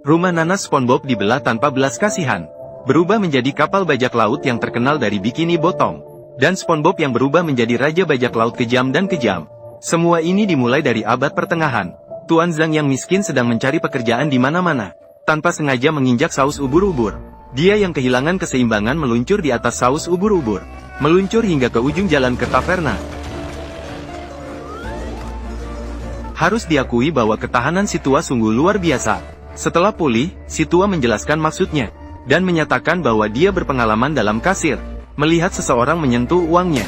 Rumah nanas SpongeBob dibelah tanpa belas kasihan, berubah menjadi kapal bajak laut yang terkenal dari Bikini Bottom, dan SpongeBob yang berubah menjadi raja bajak laut kejam dan kejam. Semua ini dimulai dari abad pertengahan. Tuan Zhang yang miskin sedang mencari pekerjaan di mana-mana, tanpa sengaja menginjak saus ubur-ubur. Dia yang kehilangan keseimbangan meluncur di atas saus ubur-ubur, meluncur hingga ke ujung jalan ke taverna. Harus diakui bahwa ketahanan si tua sungguh luar biasa. Setelah pulih, si tua menjelaskan maksudnya, dan menyatakan bahwa dia berpengalaman dalam kasir, melihat seseorang menyentuh uangnya.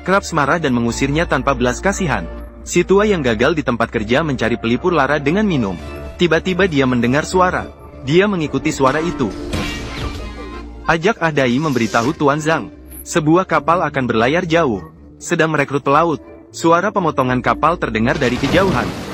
Krabs marah dan mengusirnya tanpa belas kasihan. Si tua yang gagal di tempat kerja mencari pelipur lara dengan minum. Tiba-tiba dia mendengar suara. Dia mengikuti suara itu. Ajak Ahdai memberitahu Tuan Zhang, sebuah kapal akan berlayar jauh, sedang merekrut pelaut. Suara pemotongan kapal terdengar dari kejauhan.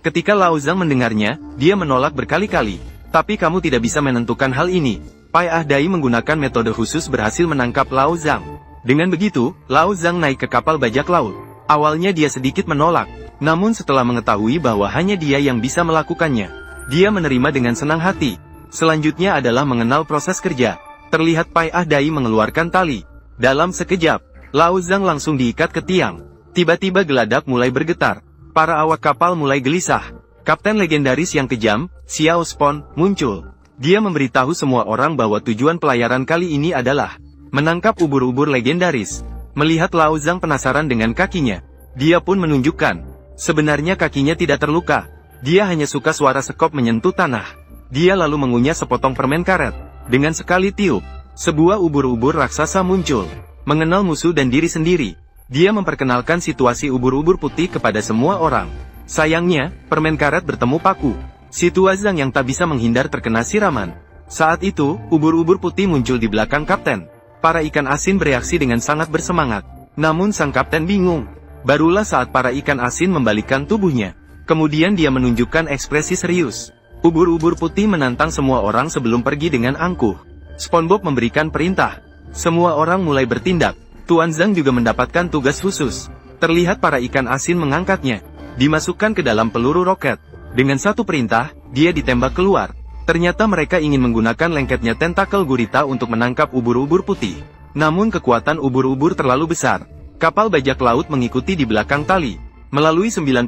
Ketika Lao Zhang mendengarnya, dia menolak berkali-kali. Tapi kamu tidak bisa menentukan hal ini. Pai Ahdai menggunakan metode khusus berhasil menangkap Lao Zhang. Dengan begitu, Lao Zhang naik ke kapal bajak laut. Awalnya dia sedikit menolak, namun setelah mengetahui bahwa hanya dia yang bisa melakukannya, dia menerima dengan senang hati. Selanjutnya adalah mengenal proses kerja. Terlihat Pai Ahdai mengeluarkan tali. Dalam sekejap, Lao Zhang langsung diikat ke tiang. Tiba-tiba geladak mulai bergetar. Para awak kapal mulai gelisah. Kapten legendaris yang kejam, Xiao Spon, muncul. Dia memberitahu semua orang bahwa tujuan pelayaran kali ini adalah menangkap ubur-ubur legendaris. Melihat Lao Zhang penasaran dengan kakinya, dia pun menunjukkan. Sebenarnya kakinya tidak terluka. Dia hanya suka suara sekop menyentuh tanah. Dia lalu mengunyah sepotong permen karet. Dengan sekali tiup, sebuah ubur-ubur raksasa muncul. Mengenal musuh dan diri sendiri, dia memperkenalkan situasi ubur-ubur putih kepada semua orang. Sayangnya, permen karet bertemu paku. Si tua Zhang yang tak bisa menghindar terkena siraman. Saat itu, ubur-ubur putih muncul di belakang kapten. Para ikan asin bereaksi dengan sangat bersemangat. Namun sang kapten bingung. Barulah saat para ikan asin membalikkan tubuhnya. Kemudian dia menunjukkan ekspresi serius. Ubur-ubur putih menantang semua orang sebelum pergi dengan angkuh. SpongeBob memberikan perintah. Semua orang mulai bertindak. Tuan Zhang juga mendapatkan tugas khusus. Terlihat para ikan asin mengangkatnya, dimasukkan ke dalam peluru roket. Dengan satu perintah, dia ditembak keluar. Ternyata mereka ingin menggunakan lengketnya tentakel gurita untuk menangkap ubur-ubur putih. Namun kekuatan ubur-ubur terlalu besar. Kapal bajak laut mengikuti di belakang tali. Melalui 99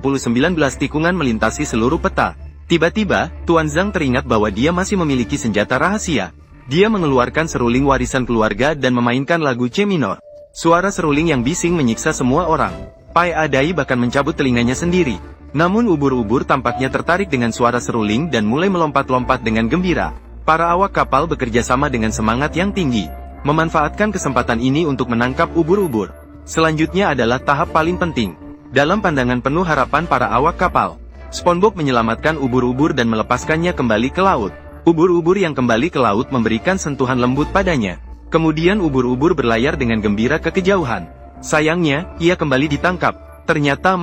tikungan melintasi seluruh peta. Tiba-tiba, Tuan Zhang teringat bahwa dia masih memiliki senjata rahasia. Dia mengeluarkan seruling warisan keluarga dan memainkan lagu C minor. Suara seruling yang bising menyiksa semua orang. Pai Ahdai bahkan mencabut telinganya sendiri. Namun ubur-ubur tampaknya tertarik dengan suara seruling dan mulai melompat-lompat dengan gembira. Para awak kapal bekerja sama dengan semangat yang tinggi, memanfaatkan kesempatan ini untuk menangkap ubur-ubur. Selanjutnya adalah tahap paling penting. Dalam pandangan penuh harapan para awak kapal, SpongeBob menyelamatkan ubur-ubur dan melepaskannya kembali ke laut. Ubur-ubur yang kembali ke laut memberikan sentuhan lembut padanya. Kemudian ubur-ubur berlayar dengan gembira ke kejauhan. Sayangnya, ia kembali ditangkap. Ternyata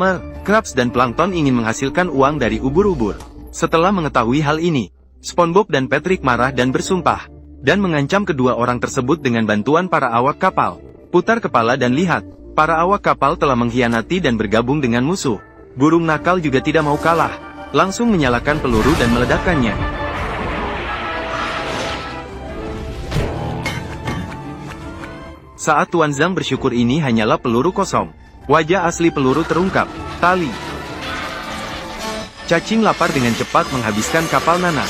Krabs dan Plankton ingin menghasilkan uang dari ubur-ubur. Setelah mengetahui hal ini, SpongeBob dan Patrick marah dan bersumpah, dan mengancam kedua orang tersebut dengan bantuan para awak kapal. Putar kepala dan lihat, para awak kapal telah mengkhianati dan bergabung dengan musuh. Burung nakal juga tidak mau kalah, langsung menyalakan peluru dan meledakkannya. Saat Tuan Zhang bersyukur ini hanyalah peluru kosong. Wajah asli peluru terungkap. Tali. Cacing lapar dengan cepat menghabiskan kapal nanas.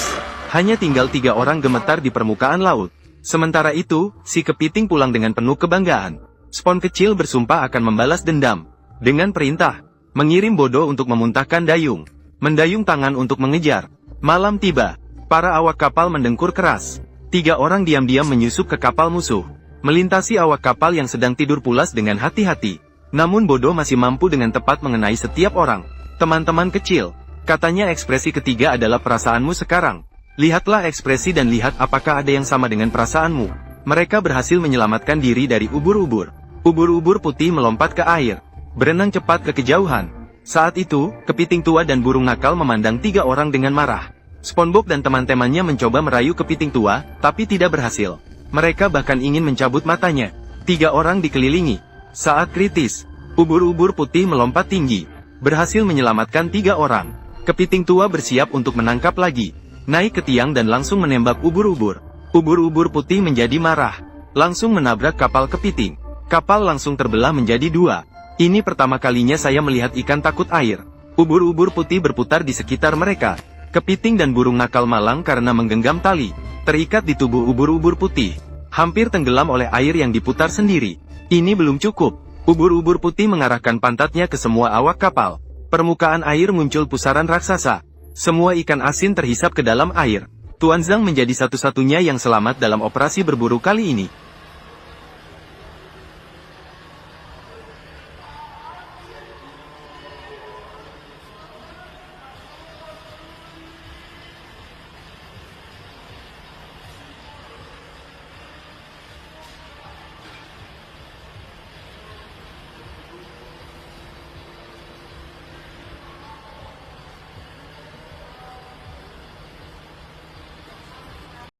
Hanya tinggal 3 orang gemetar di permukaan laut. Sementara itu, si kepiting pulang dengan penuh kebanggaan. Spon kecil bersumpah akan membalas dendam. Dengan perintah, mengirim Bodo untuk memuntahkan dayung. Mendayung tangan untuk mengejar. Malam tiba. Para awak kapal mendengkur keras. 3 orang diam-diam menyusup ke kapal musuh. Melintasi awak kapal yang sedang tidur pulas dengan hati-hati. Namun Bodo masih mampu dengan tepat mengenai setiap orang. Teman-teman kecil, katanya ekspresi ketiga adalah perasaanmu sekarang. Lihatlah ekspresi dan lihat apakah ada yang sama dengan perasaanmu. Mereka berhasil menyelamatkan diri dari ubur-ubur. Ubur-ubur putih melompat ke air, berenang cepat ke kejauhan. Saat itu, kepiting tua dan burung nakal memandang 3 orang dengan marah. SpongeBob dan teman-temannya mencoba merayu kepiting tua, tapi tidak berhasil. Mereka bahkan ingin mencabut matanya. 3 orang dikelilingi. Saat kritis, ubur-ubur putih melompat tinggi. berhasil menyelamatkan 3 orang. Kepiting tua bersiap untuk menangkap lagi. Naik ke tiang dan langsung menembak ubur-ubur. Ubur-ubur putih menjadi marah. Langsung menabrak kapal kepiting. Kapal langsung terbelah menjadi 2. Ini pertama kalinya saya melihat ikan takut air. Ubur-ubur putih berputar di sekitar mereka. Kepiting dan burung nakal malang karena menggenggam tali, terikat di tubuh ubur-ubur putih. Hampir tenggelam oleh air yang diputar sendiri. Ini belum cukup. Ubur-ubur putih mengarahkan pantatnya ke semua awak kapal. Permukaan air muncul pusaran raksasa. Semua ikan asin terhisap ke dalam air. Tuan Zhang menjadi satu-satunya yang selamat dalam operasi berburu kali ini.